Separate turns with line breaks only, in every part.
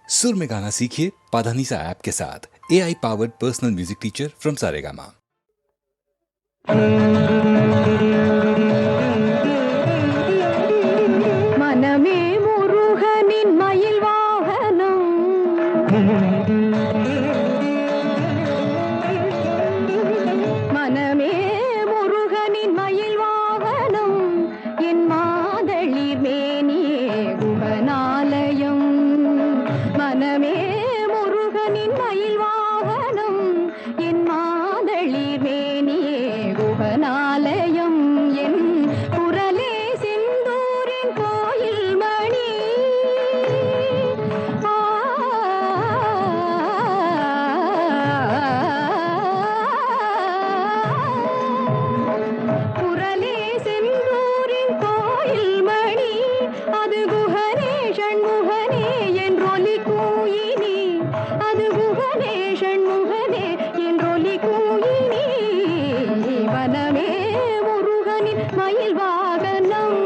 सुर में गाना सीखिए पाधानीसा ऐप के साथ। AI powered personal music teacher from Saregama.
मनमे मुरुगनिन मயில் வாகனம் मनमे मुरुगनिन मயில் வாகனம் என் மாதளிர் மேனியே குகனாலயம் मनमे முருகனின் மயில் வாகனம் என் மாதளிர் மேனியே குகனாலயம் என் குரலே செந்தூரின் கோயில் மணி குரலே செந்தூரின் கோயில் மணி அது குகனே ஷண்முகனே என்றொலி கூயினி அது குகனே ஷண்முகனே என்றொலி கூயினி வனமே முருகனின் மயில் வாகனம்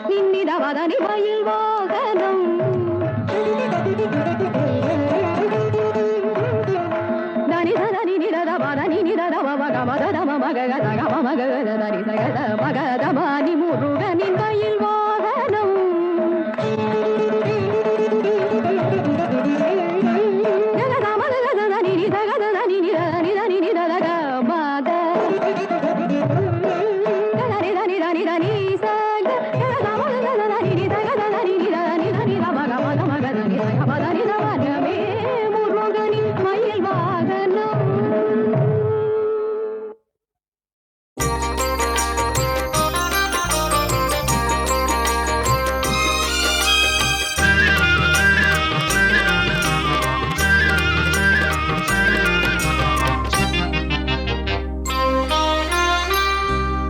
நின்னிதவதனி மயில் வாகனம் தனி தனி நிதத பதனி நிதத மகமதம மகதம மகதனி சகத மகதமணி முருகனின் மயில் வாகனம் முருகனின் மயில் வாகனம்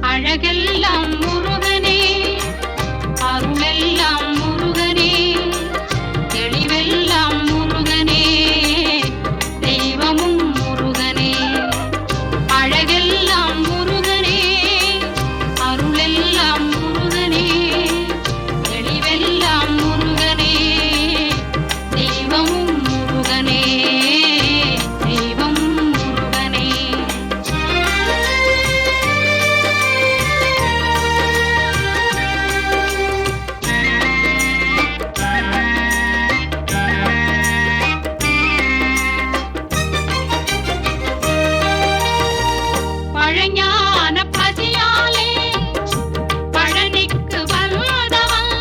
அழகெல்லாம் முருகனே, அருளெல்லாம் முருகனே, தெளிவெல்லாம் முருகனே, தெய்வமும் முருகனே. அழகெல்லாம் முருகனே, அருளெல்லாம் முருகனே, தெளிவெல்லாம் முருகனே, தெய்வமும் முருகனே, தெய்வம் முருகனே. பழஞான பதியாலே பழனிக்கு வந்தவன்,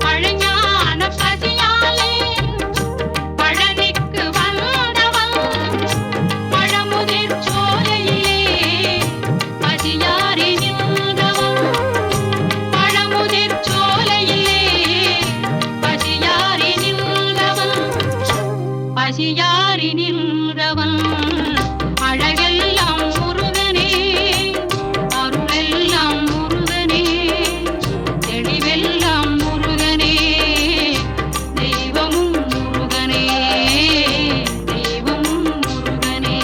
பழஞான பதியாலே பழனிக்கு வந்தவன், பழமுதிர் சோலையிலே பதியாரி நின்றவன், பழமுதிர் சோலையிலே பதியாரி நின்றவன், பதியாரி நின்றவன். அழகெல்லாம் முருகனே, அருளெல்லாம் முருகனே, தெளிவெல்லாம் முருகனே, தெய்வமும் முருகனே, தெய்வமும் முருகனே.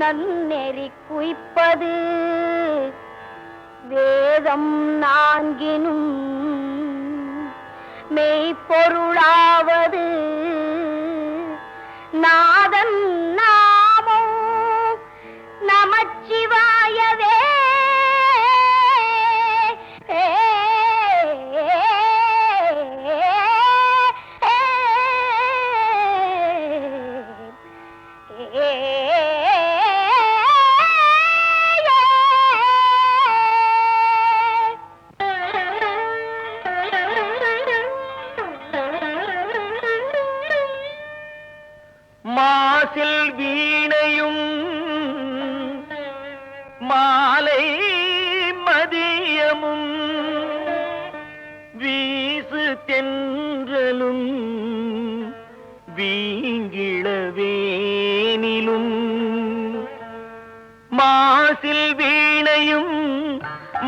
நன்னெறி குய்ப்பது வேதம் நான்கினும் மெய்ப்பொருளாவது நாதன் நாமோ நமச்சிவாயவே.
மாசில் வீணையும் மாலை மதியமும் வீசு தென்றலும் வீங்கிளவேனிலும். மாசில் வீணையும்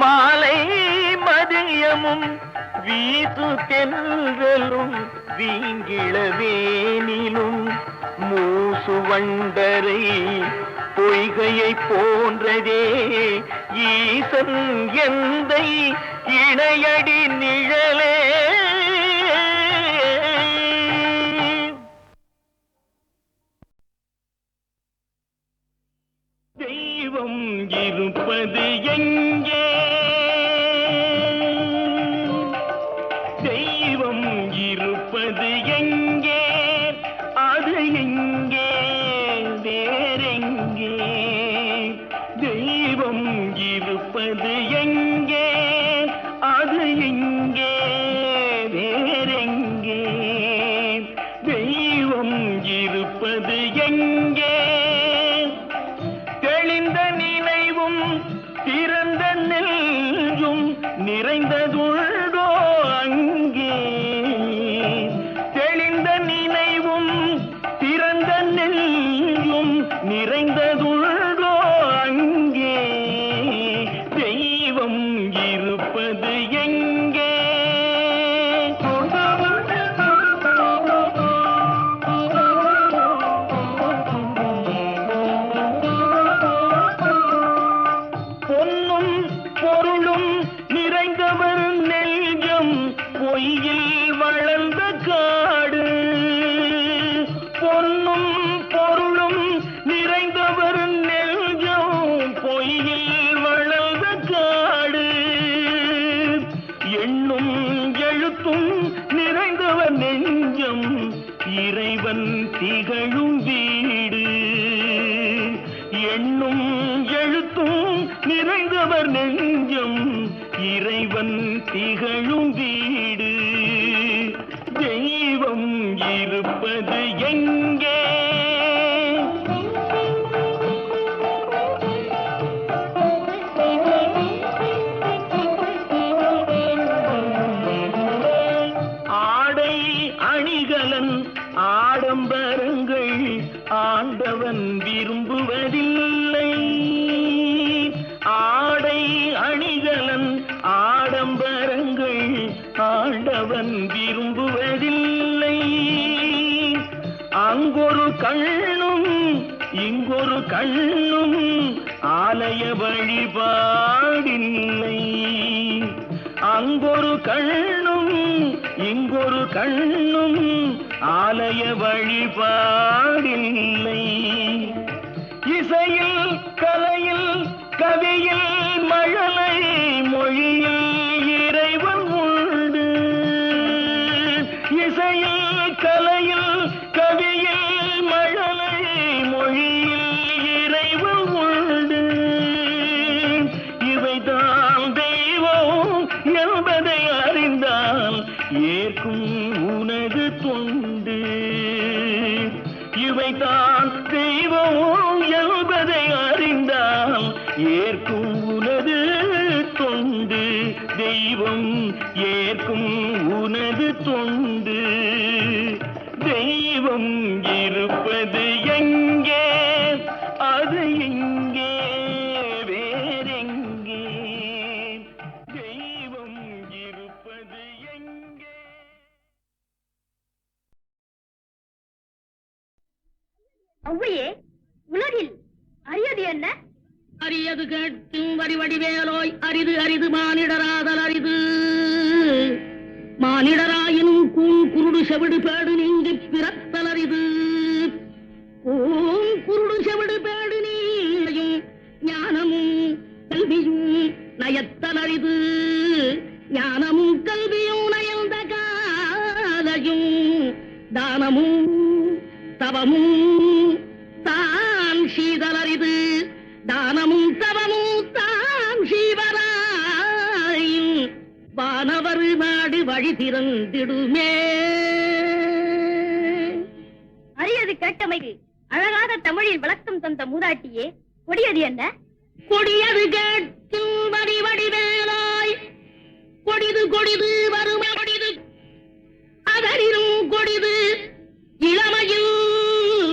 மாலை மதியமும் வீசு தென்றலும் வீங்கிளவேனிலும். மூசு வண்டரை பொய்கையை போன்றதே ஈசன் எந்தை இணையடி நிழலே. தெய்வம் இருப்பது எங்கே? தெய்வம் இருப்பது எங்கே? அது எங்கே? வேறெங்கே? தெய்வம் இருப்பது எங்கே? அது எங்கே? வேறெங்கே? தெய்வம் இருப்பது எங்கே? தெளிந்த நினைவும் திறந்த நெஞ்சும் நிறைந்ததுள்ளோ அங்கே. தெளிந்த நினைவும் திறந்த நெஞ்சும் நிறைந்ததுள்ளோ அங்கே. தெய்வம் இருப்பது எங்கே? பொன்னும் பொருளும் நிறைந்தவர் நெஞ்சம் பொய்யில் வளர்ந்த காடு. பொன்னும் பொருளும் நிறைந்தவர் நெஞ்சம் பொய்யில் வளர்ந்த காடு. எண்ணும் எழுத்தும் நிறைந்தவர் நெஞ்சம் இறைவன் திகழும் வீடு. எண்ணும் எழுத்தும் நிறைந்தவர் நெஞ்சம் இறைவன் திகழும் வீடு. தெய்வம் இருப்பது எங்கே? ஆடை அணிகலன் ஆடம்பரங்கள் ஆண்டவன் விரும்புவதில்லை. ஆடை அணிகலன் ஆடம்பரங்கள் ஆண்டவன் விரும்புவதில்லை. அங்கொரு கண்ணும் இங்கொரு கண்ணும் ஆலய வழிபாடில்லை. அங்கொரு கண்ணும் இங்கொரு கண்ணும் ஆலய வழிபாடில்லை. இசையில் கலையில் கவியில் மழலை மொழியில் இறைவன் உண்டு. இசையில் கலையில் கவியில் மழலை மொழியில் இறைவன் உண்டு. இவைதான் தெய்வம் என்பதை அறிந்தால் ஏற்கும் உனது தொண்டு. இவைதான் தெய்வம் என்பதை அறிந்தால் ஏற்கும் உனது தொண்டு. தெய்வம் ஏற்கும் உனது தொண்டு. தெய்வம் இருப்பது எங்கே? அது எங்கே? வேறெங்கே? தெய்வம் இருப்பது எங்கே?
ஒவ்வையே, உலகில் அரியது என்ன?
அரியது கேட்கும் வடிவடிவேலோய் அரிது அரிது மானிடராதல் அரிது. மானிடராயினும் குருடு செவிடு பேடு நீங்கி பிறத்தல் அரிது. குருடு செவிடு பேடு நீயும் ஞானமும் கல்வியும் நயத்தல் அரிது. ஞானமும் கல்வியும் நயந்த காலையும் தானமும் தவமும் தான் சீதல் அரிது. தானமும் தவமும் தான் சீவராயும் வானவர் நாடு வழி திறந்திடுமே.
அரியது கேட்டமைக்கு அழகாக தமிழில் விளக்கம் தந்த மூதாட்டியே, கொடியது என்ன?
கொடியது கேட்கும் வடிவடிவேலாய் கொடிது கொடிது வறுமை கொடிது அதனிலும் கொடிது இளமையில்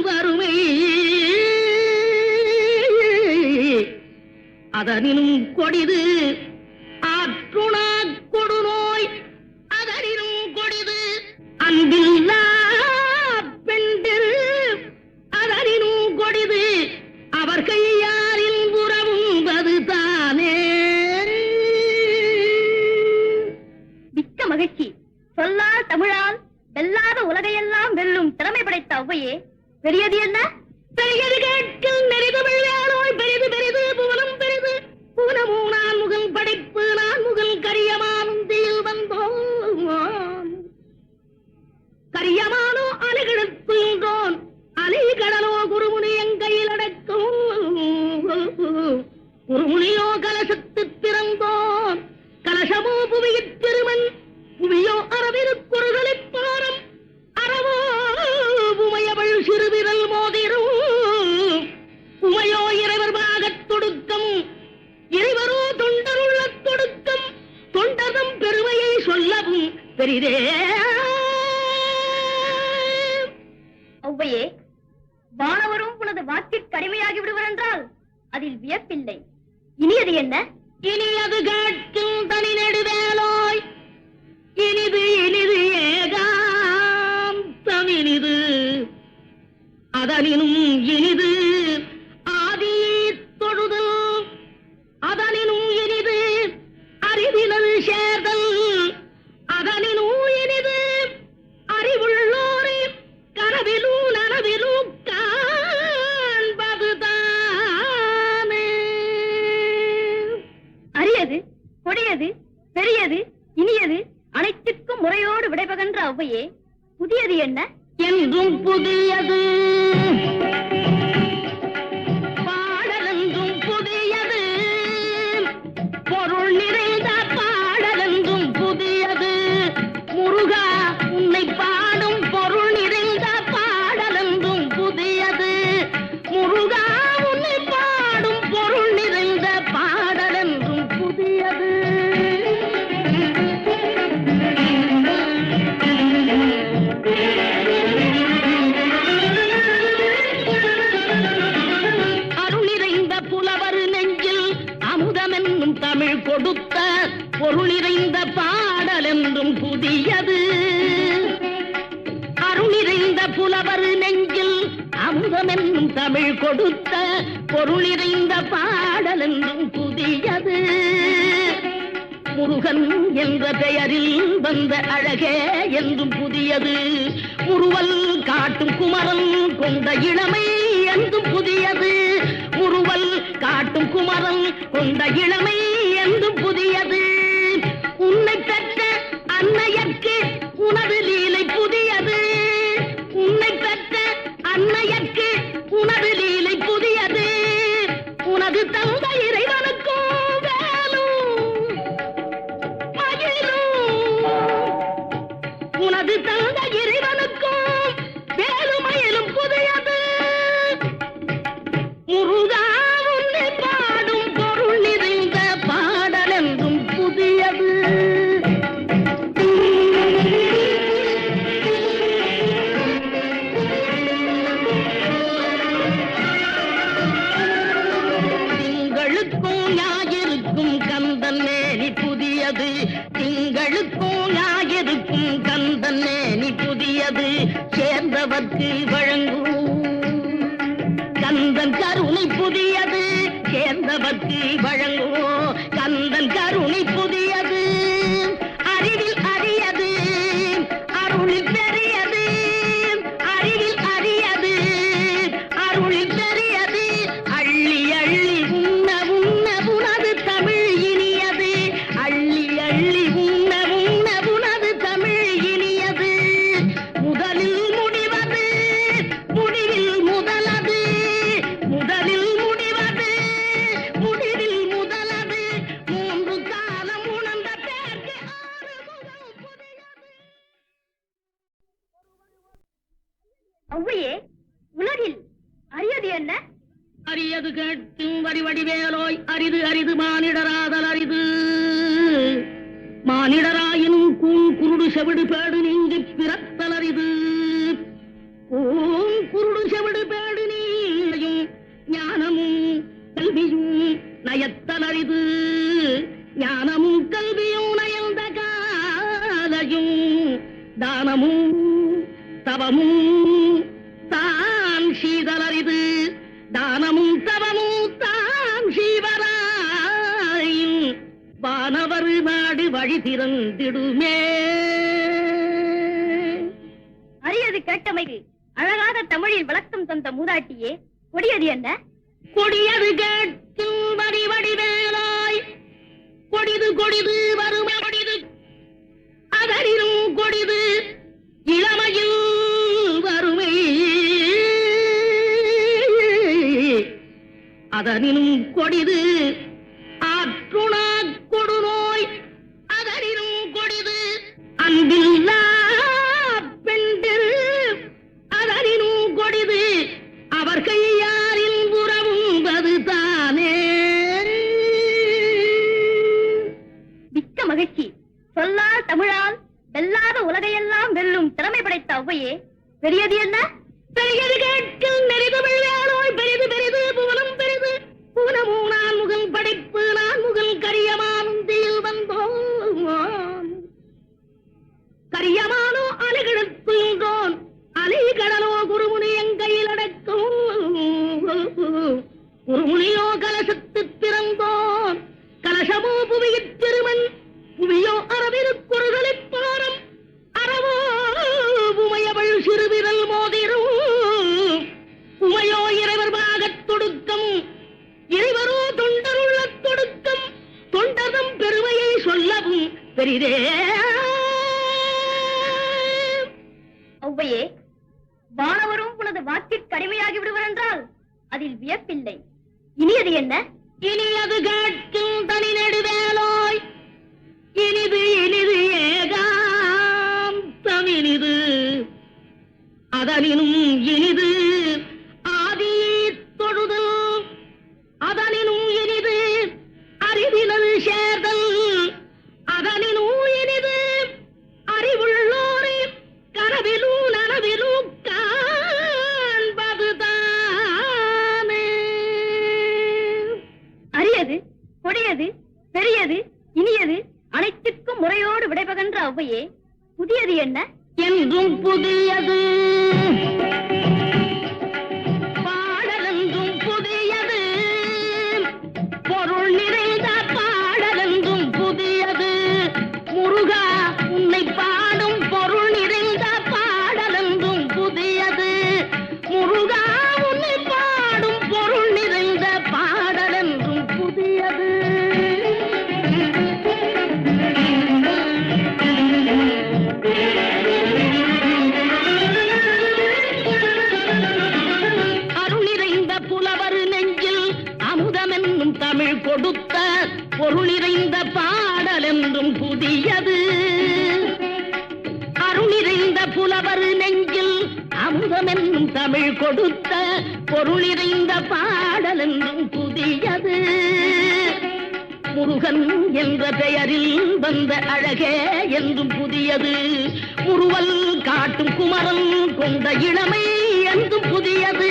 வறுமை. அதனினும் கொடிது ஆற்றுணா கொடுநோய். அதனினும் கொடிது அன்பில்லா பெண்டில். அதனினும் கொடிது அவர் கையாரில் உறவும்பது தானே.
மிக்க மகிழ்ச்சி. சொல்லால் தமிழால் வெல்லாத உலகையெல்லாம் வெல்லும் திறமை படைத்த ஔவையே, பெரியது என்ன?
பெரியது கேட்கும் நெறிதமிழ் வேலோய் பெரிது பெரிது புவனம் பெரிது. புவனமும் நான் முகல் படைப்பு நான் முகல் கரியமானும் தீயில் வந்தோம். கரியமானோ அலைகிழத்துன்றோன் அலை கடலோ குருமுனி எங்கையில் அடக்கும். குருமுனியோ கலசத்து பிறந்தோன் கலசமோ புவியிற் திருமண். புவியோ அறவிருக்குறுதலிப் பாரம் அறவோ உமையவள் சிறுவிரல் மோதிரும். உமையோ இறைவர் பாகத் தொடுக்கம் இறைவரோ தொண்டருள்ள தொடுக்கம். தொண்டர்தம் பெருமையை சொல்லவும் பெரிதே.
ஔவையே, வானவரும் உனது வாக்கிற்கு அடிமையாகி விடுவர் என்றால் அதில் வியப்பில்லை. இனியது என்ன?
இனியது கேட்கும் தனி நெடுவேலோய் இனிது இனிது ஏகாந்தம் இனிது. அதனினும் இனிது ஆதி தொழுதல். அதனினும் இனிது அறிவினல் சேர்தல். அதனினும் இனிது அறிவுள்ளோரை கனவிலும் நனவிலும் காண்பதுதானே.
அரியது, கொடியது, பெரியது, இனியது அனைத்திற்கும் முறையோடு விடைபகன்ற ஔவையே, புதியது என்ன?
என்றும் புதியது பாடலென்றும் புதியது. பொருள் நிறைந்த பாடலென்றும் புதியது. முருகா உன்னை பாடும் பொருள் நிறைந்த பாடலென்றும் புதியது. முருகா உன்னை பாடும் பொருள் நிறைந்த பாடலென்றும் புதியது. தமிழ் கொடுத்த பொருள் நிறைந்த பாடல் என்றும் புதியது. அருள் நிறைந்த புலவர் நெஞ்சில் அமுதம் என்னும் தமிழ் கொடுத்த பொருள் நிறைந்த பாடல் என்றும் புதியது. முருகன் என்ற பெயரில் வந்த அழகே என்றும் புதியது. முறுவல் காட்டும் குமரன் கொண்ட இளமை என்றும் புதியது. முறுவல் காட்டும் குமரன் கொண்ட இளமை என்றும் புதியது. உன்னை பெற்ற அன்னையர்க்கு உனது லீலை புதியது. உன்னை பெற்ற அன்னையர்க்கு உனது லீலை புதியது. உனது தந்தை இறைவனுக்கும் வேலும் மயிலும். உனது தந்தை இறைவனுக்கும் வேலுமயிலும் புதியது. முருகா உன்னை பாடும் பொருள் நிறைந்த பாடல் என்றும் புதியது. திங்களுக்கும் ஞாயிறுக்கும் கந்தன் மேனி புதியது. திங்களுக்கும் ஞாயிறுக்கும் கந்தன் மேனி புதியது. சேர்ந்தவர்க்கு வழங்கும் கந்தன் கருணை புதிய பெரியது அறிவில் அரியது அருளில் பெரியது அள்ளி அள்ளி உண்ண உண்ண உனது தமிழ் இனியது அள்ளி அள்ளி உண்ண உண்ண உனது தமிழ் இனியது முதலில் முடிவது முடிவில் முதலது முதலில் முடிவது முடிவில் முதலது மூன்று காலம் உணர்ந்த பேர்க்கு ஆறுமுகம் புதியது.
ஔவையே, உலகில் அரியது என்ன?
அரியது கேட்கும் வடிவடிவேலோய் அரிது அரிது மானிடராதல் அரிது மானிடராயினும் கூன் குருடு செவிடு பேடு நீங்கி பிறத்தல் அரிது கூன் குருடு செவிடு பேடு நீயும் ஞானமும் கல்வியும் நயத்தல் அரிது ஞானமும் கல்வியும் நயந்த காலையும் தானமும் தவமும் தான் சீதலரிது தானமும் தவமும் தான் சீவராயும் வானவர் நாடு வழி திறந்திடுமே.
அரியது கேட்டமைக்கு அழகாக தமிழில் விளக்கம் தந்த மூதாட்டியே, கொடியது என்ன?
கொடியது கேட்கும் வடி வடிவேலாய் கொடிது கொடிது வறுமை கொடிது அதனிலும் கொடிது இளமையில் வறுமை அதனிலும் கொடிது ஆற்றுணா கொடுநோய் அதனிலும் கொடிது அன்பில்லா பெண்டில் அதனிலும் கொடிது அவர் கையாரில் புறவும்பது தானே.
மிக்க மகிழ்ச்சி. சொல்லால் தமிழால் வெல்லாத உலகையெல்லாம் வெல்லும் திறமை படைத்த ஔவையே, பெரியது என்ன?
பெரியது கேட்கும் நெறிதமிழ் வேலோய் பெரிது பெரிது புவனம் பெரிது புவனமும் நான் முகல் படைப்பு நான் முகல் கரியமானும் தீயில் வந்தோம் கரியமானோ அலைகிழத்துன்றோன் அலை கடலோ குருமுனி எங்கையில் அடக்கும் குருமுனியோ கலசத்து திறந்தோன் கலசமோ புவியிற் திருமண் புவியோ அரவிருக்குறுகளிப் பாரம் அறவோ உமையவள் சிறுவிரல் மோதிரும் உமையோ இறைவர் பாகத் தொடுக்கம் இறைவரோ தொண்டருள்ள தொடுக்கம் தொண்டதம் பெருமையை சொல்லவும் பெரிதே.
ஔவையே, வானவரும் உனது வாக்கிற்கு அடிமையாகி விடுவர் என்றால் அதில் வியப்பில்லை. இனியது என்ன?
இனியது கேட்கும் தனி நெடுவேலோய் இனிது இனிது ஏகாந்தம் இனிது அதனினும் இனிது ஆதி தொழுதல் அதனினும் இனிது அறிவினல் சேர்தல் அதனினும் இனிது அறிவுள்ளோரை கனவிலும் நனவிலும் காண்பதுதானே.
அரியது, கொடியது, பெரியது, இனியது அனைத்துக்கும் முறையோடு விடைபகன்ற ஔவையே, புதியது என்ன?
என்றும் புதியது பாடலென்றும் புதியது பொருள் நிறைந்த பாடலென்றும் புதியது முருகா உன்னை பாடும் பொருள் நிறைந்த பாடலென்றும் புதியது முருகா உன்னை பாடும் பொருள் நிறைந்த பாடலென்றும் புதியது. தமிழ் கொடுத்த பொருள் நிறைந்த பாடல் என்றும் புதியது அருள் நிறைந்த புலவர் நெஞ்சில் அமுதம் என்னும் தமிழ் கொடுத்த பொருள் நிறைந்த பாடல் என்றும் புதியது முருகன் என்ற பெயரில் வந்த அழகே என்றும் புதியது முறுவல் காட்டும் குமரன் கொண்ட இளமை என்றும் புதியது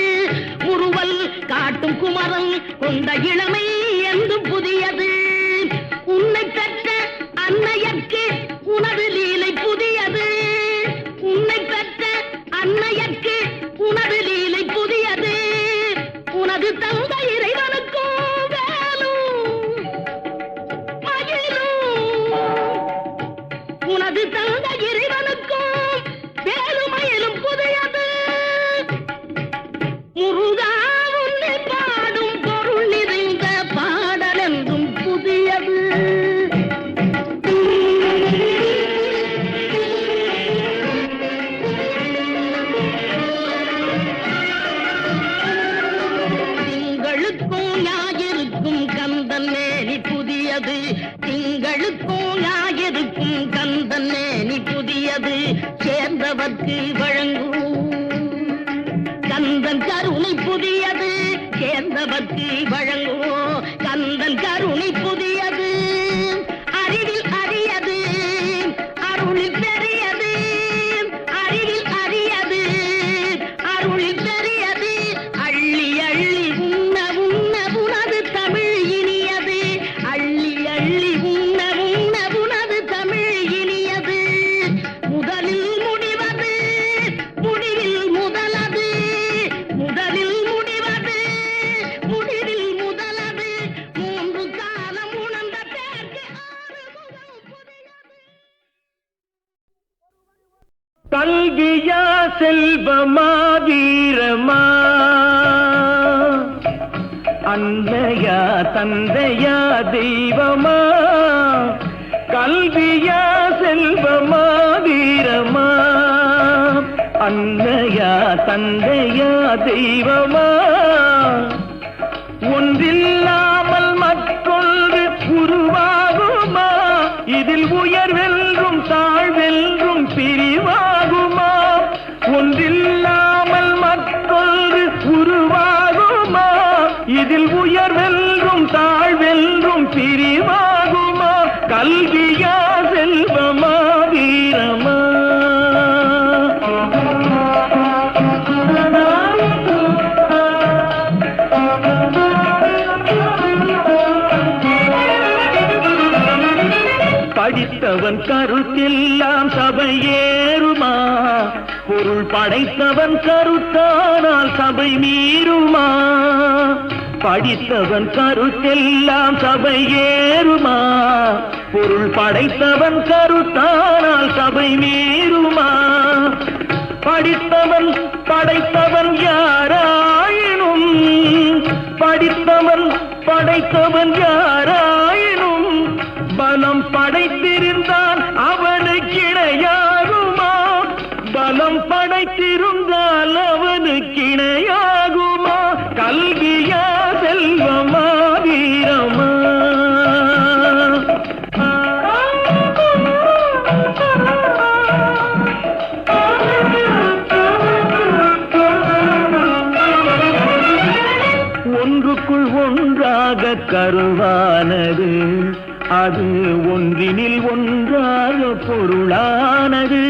முறுவல் காட்டும் குமரன் கொண்ட இளமை என்றும் புதியது உன்னை பெற்ற அன்னையர்க்கு உனது லீலை புதியது உன்னை பெற்ற அன்னையர்க்கு உனது லீலை புதியது உனது தந்தை இறைவனுக்கும் உனது தந்தை இறைவனுக்கும் சேர்ந்தவர்க்கு வழங்கும். கந்தன் கருணை புதியது சேர்ந்தவர்க்கு வழங்குவோம். கந்தன் கருணை புதியது அறிவில் அரியது அருளில் பெரியது. அறிவில் அரியது அருளில் பெரியது. அள்ளி அள்ளி உண்ண உண்ண உனது தமிழ் இனியது. அள்ளி அள்ளி உண்ண உண்ண உனது தமிழ் இனியது. முதலில் முடிவது முடிவில் முதலது. முதலில் முடிவது முடிவில் முதலது. மூன்று காலம் உணர்ந்த பேர்க்கு ஆறுமுகம் புதியது.
கல்வியா செல்வமா வீரமா, அன்னையா தந்தையா தெய்வமா. கல்வியா செல்வமா வீரமா, அன்னையா தந்தையா தெய்வமா. ஒன்றில்லாமல் மற்றொன்று உருவாகுமா? இதில் உயர்வென்றும் தாழ்வென்றும் பிரிவாகுமா? ஒன்றில்லாமல் மற்றொன்று உருவாகுமா? இதில் உயர்வென்றும் தாழ்வென்றும் பிரிவாகுமா? கல்வியா செல்வமா வீரமா. படித்தவன் கருத்தெல்லாம் சபையேறுமா? பொருள் படைத்தவன் கருத்தானால் சபை மீறுமா? படித்தவன் கருத்தெல்லாம் சபையேறுமா? பொருள் படைத்தவன் கருத்தானால் சபை மீறுமா? படித்தவன் படைத்தவன் யாராயினும், படித்தவன் படைத்தவன் யாராயினும், பலம் படைத்திருந்தான் அவனுக்கு இணையாகுமா? பலம் படைத்திருந்தால் அவனுக்கு இணையாகுமா? கல்வியா செல்வமா வீரமா. ஒன்றுக்குள் ஒன்றாக கருவானது, அது ஒன்றினில் ஒன்றாக பொருளானது.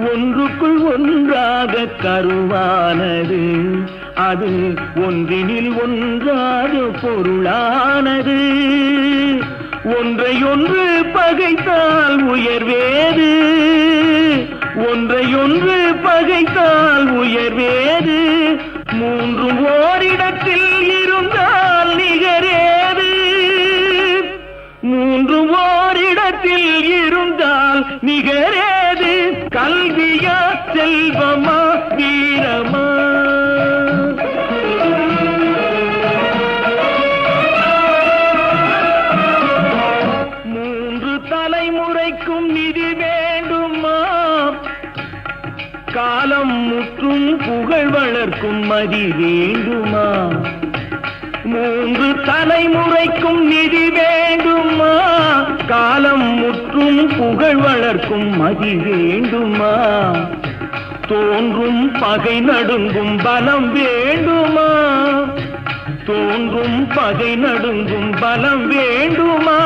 ஒன்றுக்குள் ஒன்றாக கருவானது, அது ஒன்றினில் ஒன்றாக பொருளானது. ஒன்றையொன்று பகைத்தால் உயர்வேது, ஒன்றையொன்று பகைத்தால் உயர்வேது. மூன்றும் ஓரிடத்தில் இருந்தால் நிகரேது, மூன்றும் ஓரிடத்தில் இருந்தால் நிகரேது. கல்வியா செல்வமா வீரமா. மூன்று தலைமுறைக்கும் நிதி வேண்டுமா? காலம் முற்றும் புகழ் வளர்க்கும் மதி வேண்டுமா? மூன்று தலைமுறைக்கும் நிதி வேண்டுமா? காலம் முற்றும் புகழ் வளர்க்கும் மதி வேண்டுமா? தோன்றும் பகை நடுங்கும் பலம் வேண்டுமா? தோன்றும் பகை நடுங்கும் பலம் வேண்டுமா?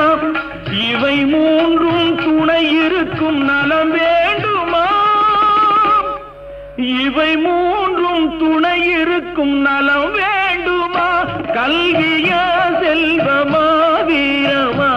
இவை மூன்றும் துணை இருக்கும் நலம் வேண்டுமா? இவை மூன்றும் துணை இருக்கும் நலம் வேண்டுமா? கல்வியா செல்வமா வீரமா.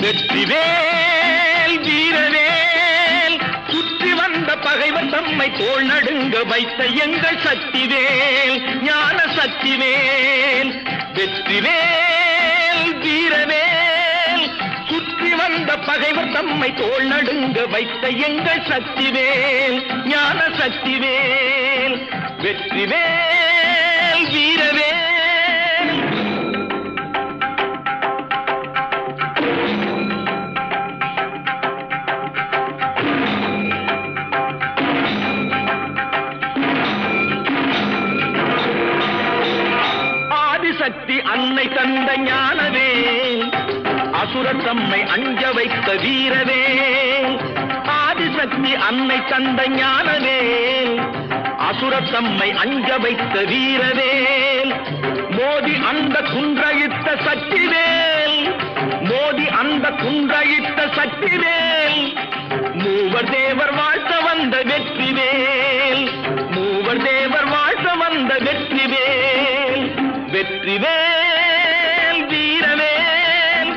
வெற்றிவேல் வீரவேல், சுற்றி வந்த பகைவர் தம்மை தோள் நடுங்க வைத்த எங்கள் சக்திவேல், ஞான சக்திவேல். வெற்றிவேல் வீரவேல், சுற்றி வந்த பகைவர் தம்மை தோள் நடுங்க வைத்த எங்கள் சக்திவேல், ஞான சக்திவேல். வெற்றிவேல் வீரவேல். அன்னை தந்த ஞானவே, அசுரர் தம்மை அஞ்ச வைத்த வீரவே. ஆதிசக்தி அன்னை தந்த ஞானவே, அசுரர் தம்மை அஞ்ச வைத்த வீரவேல். மோதி அந்த குன்றையிட்ட சக்திவேல், மோதி அந்த குன்றையிட்ட சக்திவேல். மூவர் தேவர் வாழ்த்த வந்த வெற்றிவேல், மூவர் தேவர் வாழ்த்த வந்த வெற்றிவேல். வெற்றிவேல் வீரவேல்,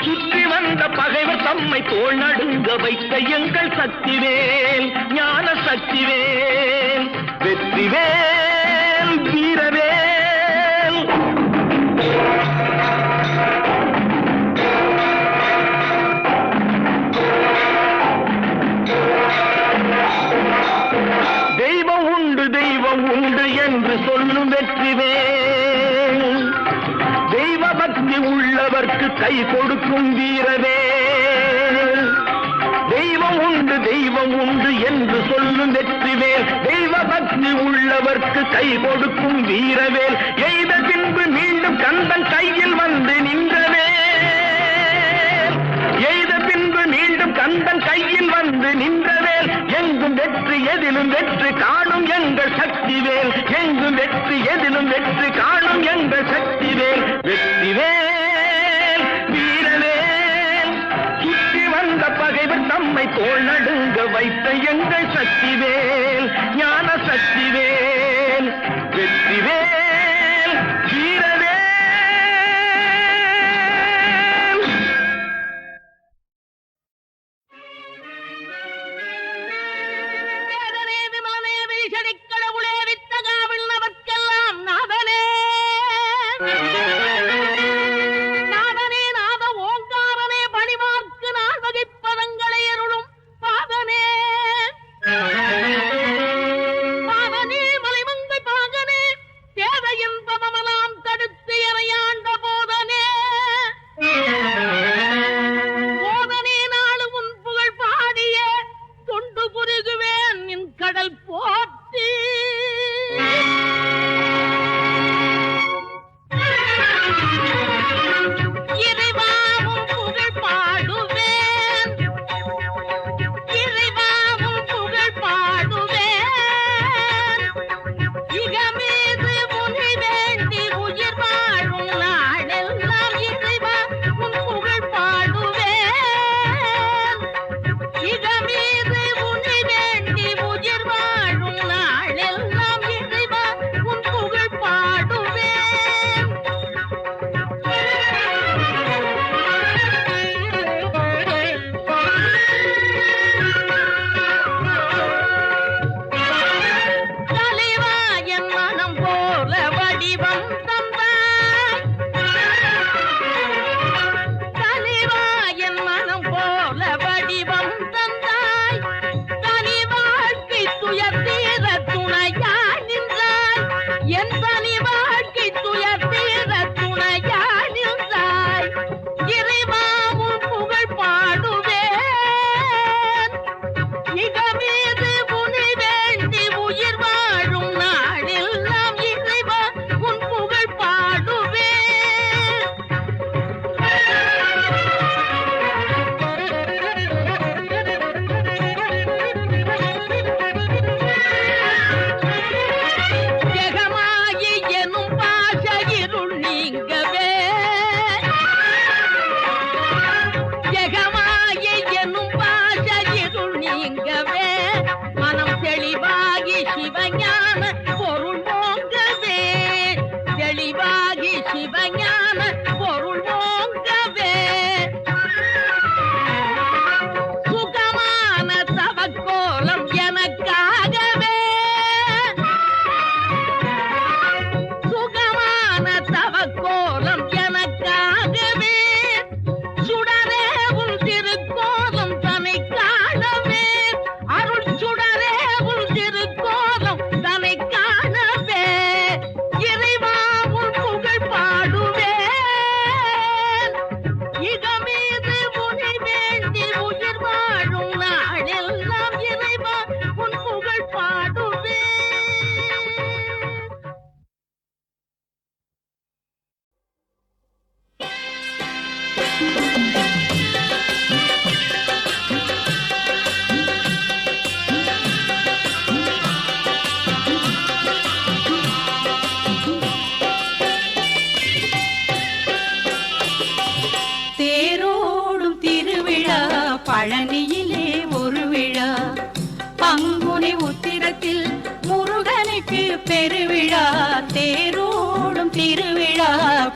சுற்றி வந்த பகைவர் தம்மை தோள் நடுங்க வைத்த எங்கள் சக்திவேல், ஞான சக்திவேல். வெற்றிவேல் வீரவேல். தெய்வம் உண்டு தெய்வம் உண்டு என்று சொல்லும் வெற்றிவேல். தெய்வ பக்தி உள்ளவர்க்கு கை கொடுக்கும் வீரவேல். தெய்வம் உண்டு தெய்வம் உண்டு என்று சொல்லும் வெற்றிவேல். தெய்வ பக்தி உள்ளவர்க்கு கை கொடுக்கும் வீரவேல். எய்த பின்பு மீண்டும் கந்தன் கையில் வந்து நின்றவேல். எய்த பின்பு மீண்டும் கந்தன் கையில் வந்து நின்றவேல். எங்கும் வெற்றி எதிலும் வெற்றி காணும் எங்கள் சக்திவேல். எங்கும் வெற்றி எதிலும் வெற்றி காணும் எங்கள் சக்திவேல். வெற்றிவேல் வீரவேல், சுற்றி வந்த பகைவர் தம்மை தோள் நடுங்க வைத்த எங்கள் சக்திவேல், ஞான சக்திவேல். வெற்றிவேல் வீரவேல்.
வேதனே விமலனே விரிசடைக் கடவுளே வித்தகாவில் நமக்கெல்லாம் நாதனே. நாதனே நாத ஓங்காரனே பணிமார்க்கு நாள் வகைப்பதங்களை அருளும் பாதனே. பாதனே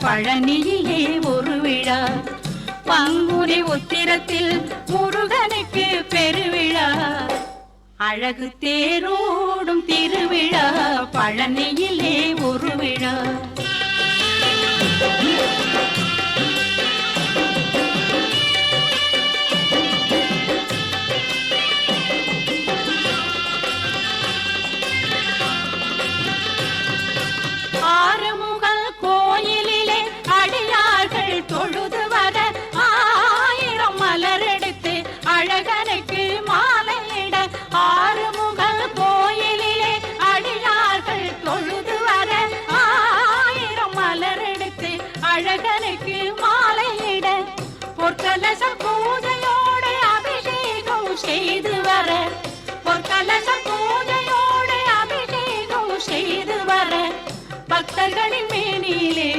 பழனியிலே ஒரு விழா. பங்குனி உத்திரத்தில் முருகனுக்கு பெருவிழா. அழகு தேரோடும் திருவிழா. பழனியிலே ஒரு விழா. ஆறுமுகல் கோயிலிலே அடியார்கள் தொழுது வர 1000 மலர் எடுத்து அழகனுக்கு மாலையிட. ஆறுமுகல் கோயிலிலே அடியார்கள் தொழுது வர 1000 மலர் எடுத்து அழகனுக்கு மாலையிட. பொற்கலச பூஜையோடு அபிஷேகம் செய்து வர. பொற்கலச பூஜையோடு அபிஷேகம் செய்து வர. பக்தர்களின் மேனியிலே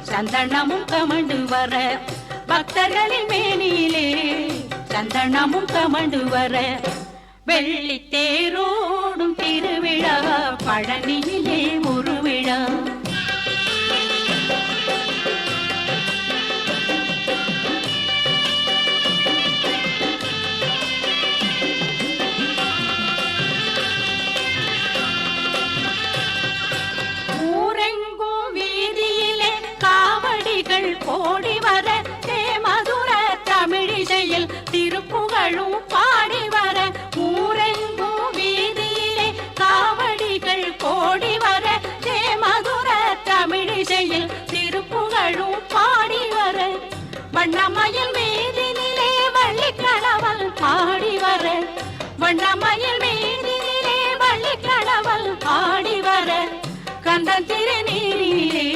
சந்தனமும் கமண்டு வர. பக்தர்களின் மேனியிலே சந்தனமும் கமண்டு வர. வெள்ளி தேரோடும் திருவிழா. பழனியிலே ஒரு விழா. கோடி வர மதுர தமிழிசையில் திருப்புகழும் பாடி வர. ஊரெங்கும் வீதியிலே காவடிகள் கோடி வர மதுர தமிழிசையில் திருப்புகழும் பாடி வர. வண்ணமயில் மீதினிலே வள்ளிக்கணவல் பாடி வர. வண்ணமயில் மீதினிலே வள்ளிக்கணவல் பாடி வர. கந்தன் திருநீரிலே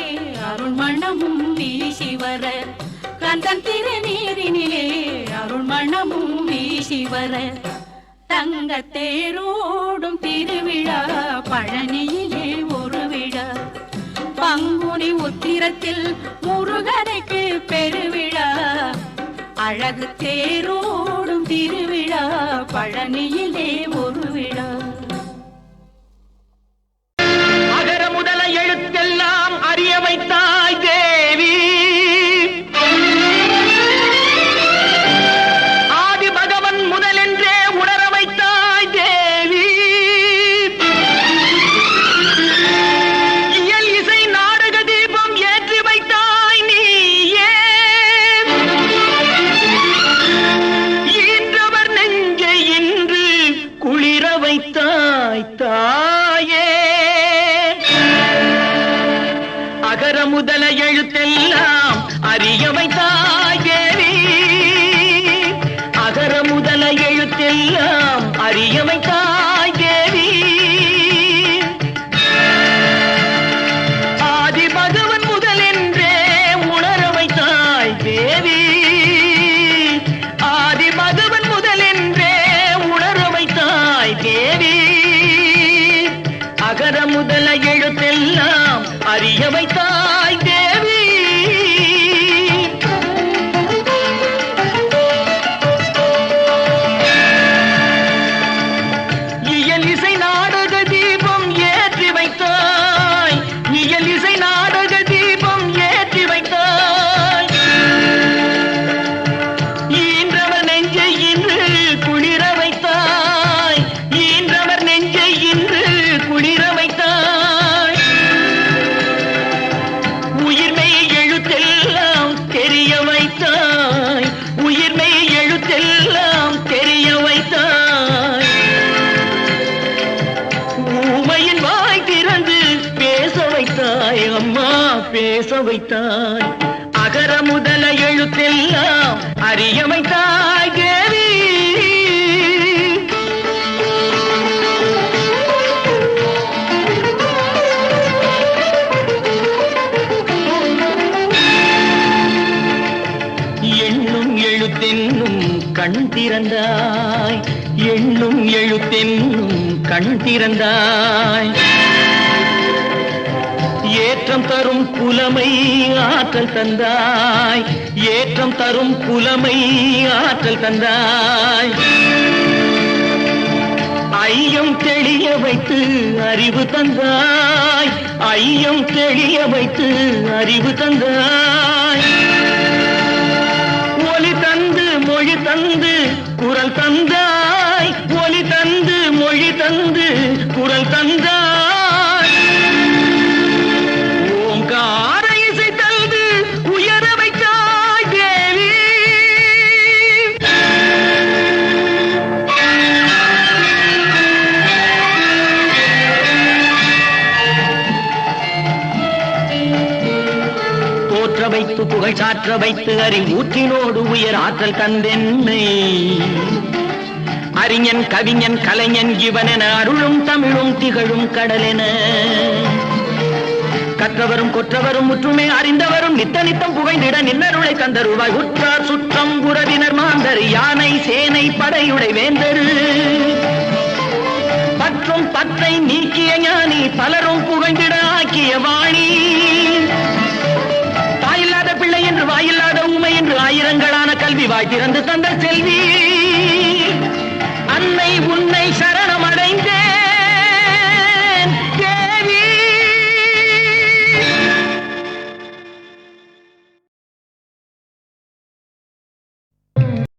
அருள் மணமும் வீசி வர. கந்தன் திருநீரினிலே அருள் மணமும் வீசி வர. தங்க தேரோடும் திருவிழா. பழனியிலே ஒரு விழா. பங்குனி உத்திரத்தில் முருகனுக்கு பெருவிழா. அழகு தேரோடும் திருவிழா. பழனியிலே ஒரு விழா.
முதல எழுத்தெல்லாம் அறிய வைத்தாய் தேவி. ஆதி பகவன் முதலென்றே உணர வைத்தாய் தேவி. இயல் இசை நாடக தீபம் ஏற்றி வைத்தாய் நீயே. ஈன்றவர் நெஞ்சை இன்று குளிர வைத்தாய் தாயே. அகர முதல எழுத்தெல்லாம் அறிய வைத்தாய் தேவி. அகர முதல எழுத்தெல்லாம் அறிய வைத்தாய் தேவி. ஆதி பகவன் முதலென்றே உணர வைத்தாய் தேவி. ஆதி பகவன் முதலென்றே உணர வைத்தாய் தேவி. அகர முதல எழுத்தெல்லாம் அறிய வைத்தாய் தேவி. இயல் இசை நாடக தீபம் ஏற்றி வைத்தாய். இயல் இசை நாடக தீபம் ஏற்றி வைத்தாய். ஈன்றவர் நெஞ்சை இன்று குளிர வைத்தாய். ஈன்றவர் நெஞ்சை இன்று குளிர வைத்தாய். உயிர்மெய் எழுத்தெல்லாம் தெரிய வைத்தாய். உயிர்மெய் எழுத்தெல்லாம் தெரிய வைத்தாய். ஊமையின் வாய் திறந்து பேச வைத்தாய். அம்மா பேச வைத்தாய். அகர முதல எழுத்தெல்லாம் அறிய வைத்தாய் தேவி. எண்ணும் எழுத்தென்னும் கண் திறந்தாய். எண்ணும் எழுத்தென்னும் கண் திறந்தாய். ஏற்றம் தரும் புலமை ஆற்றல் தந்தாய். ஏற்றம் தரும் புலமை ஆற்றல் தந்தாய். ஐயம் தெளி தெளிய வைத்து அறிவு தந்தாய், ஐயம் தெளிய வைத்து அறிவு தந்தாய். ஒலி தந்து மொழி தந்து குரல் தந்தாய், ஒலி தந்து மொழி தந்து குரல் தந்தாய். ஓங்கார இசை தந்து உயர வைத்தாய் தேவி. போற்ற வைத்து புகழ் சாற்ற வைத்து அறிவூற்றினோடு உயர் ஆற்றல் தந்தென்னை அறிஞன் கவிஞன் கலைஞன் இவனென அருளும் தமிழும் திகழும் கடலென கற்றவரும் கொற்றவரும் முற்றுமே அறிந்தவரும் நித்த நித்தம் புகைந்திட நின்னருளை தந்தருவாய். உற்றார் சுற்றம் உறவினர் மாந்தர் யானை சேனை படையுடை வேந்தரு பற்றும் பற்றை நீக்கிய ஞானி பலரும் புகழ்ந்திட ஆக்கிய வாணி. தாயில்லாத பிள்ளை என்று வாயில்லாத ஊமை என்று ஆயிரங்களான கல்வி வாய் திறந்து தந்த செல்வி.